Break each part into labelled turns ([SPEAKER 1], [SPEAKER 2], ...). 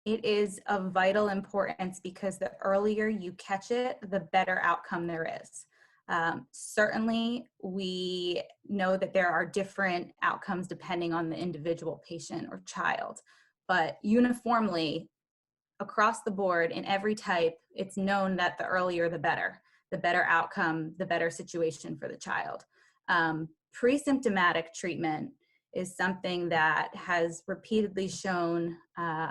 [SPEAKER 1] It is of vital importance because the earlier you catch it, the better outcome there is. Certainly, we know that there are different outcomes depending on the individual patient or child, but uniformly, across the board in every type, it's known that the earlier the better outcome, the better situation for the child. Pre-symptomatic treatment is something that has repeatedly shown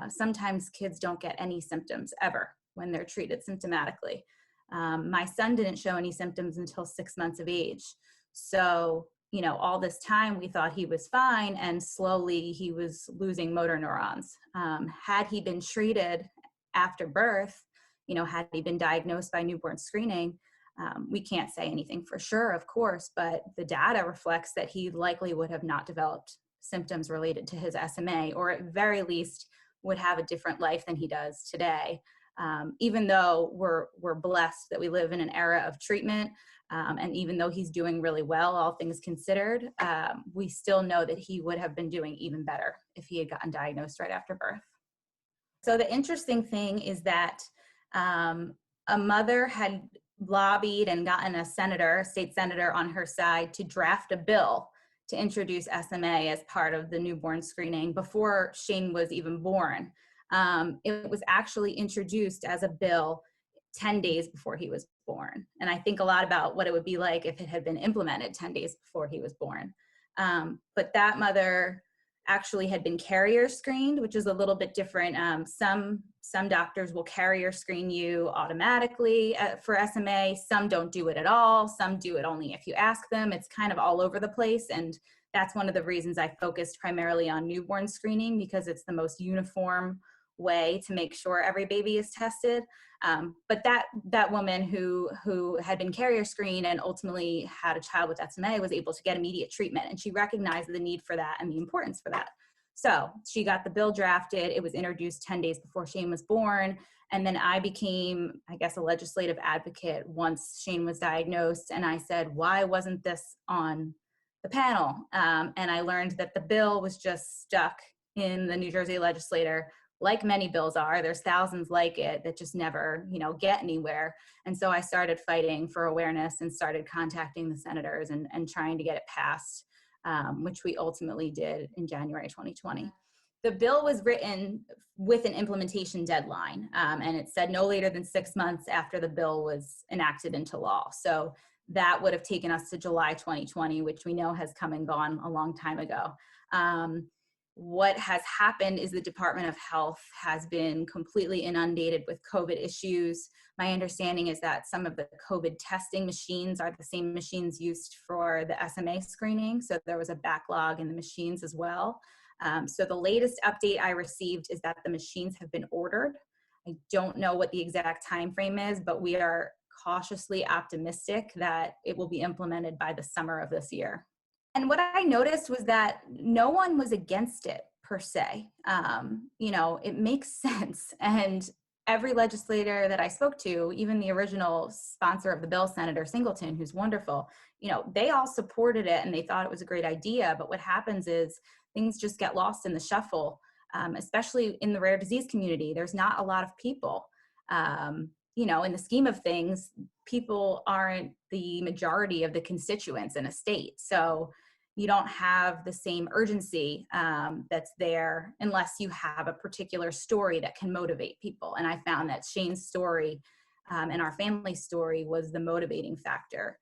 [SPEAKER 1] sometimes kids don't get any symptoms ever when they're treated symptomatically. My son didn't show any symptoms until 6 months of age. So, all this time we thought he was fine, and slowly he was losing motor neurons. Had he been treated after birth, had he been diagnosed by newborn screening, we can't say anything for sure, of course, but the data reflects that he likely would have not developed symptoms related to his SMA, or at very least would have a different life than he does today. Even though we're blessed that we live in an era of treatment, and even though he's doing really well, all things considered, we still know that he would have been doing even better if he had gotten diagnosed right after birth. So the interesting thing is that a mother had lobbied and gotten a state senator on her side to draft a bill to introduce SMA as part of the newborn screening before Shane was even born. It was actually introduced as a bill 10 days before he was born. And I think a lot about what it would be like if it had been implemented 10 days before he was born. But that mother actually had been carrier screened, which is a little bit different. Some doctors will carrier screen you automatically for SMA. Some don't do it at all. Some do it only if you ask them. It's kind of all over the place. And that's one of the reasons I focused primarily on newborn screening, because it's the most uniform way to make sure every baby is tested. But that woman who had been carrier screened and ultimately had a child with SMA was able to get immediate treatment, and she recognized the need for that and the importance for that. So she got the bill drafted. It was introduced 10 days before Shane was born. And then I became, I guess, a legislative advocate once Shane was diagnosed. And I said, why wasn't this on the panel? And I learned that the bill was just stuck in the New Jersey legislature. Like many bills are, there's thousands like it that just never, get anywhere. And so I started fighting for awareness and started contacting the senators and trying to get it passed, which we ultimately did in January 2020. The bill was written with an implementation deadline, and it said no later than 6 months after the bill was enacted into law. So that would have taken us to July 2020, which we know has come and gone a long time ago. What has happened is the Department of Health has been completely inundated with COVID issues. My understanding is that some of the COVID testing machines are the same machines used for the SMA screening. So there was a backlog in the machines as well. So the latest update I received is that the machines have been ordered. I don't know what the exact time frame is, but we are cautiously optimistic that it will be implemented by the summer of this year. And what I noticed was that no one was against it per se. It makes sense. And every legislator that I spoke to, even the original sponsor of the bill, Senator Singleton, who's wonderful, they all supported it and they thought it was a great idea. But what happens is things just get lost in the shuffle, especially in the rare disease community. There's not a lot of people. In the scheme of things, people aren't the majority of the constituents in a state. So you don't have the same urgency that's there unless you have a particular story that can motivate people. And I found that Shane's story and our family's story was the motivating factor.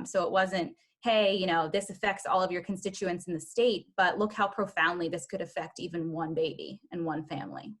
[SPEAKER 1] So it wasn't, hey, this affects all of your constituents in the state, but look how profoundly this could affect even one baby and one family.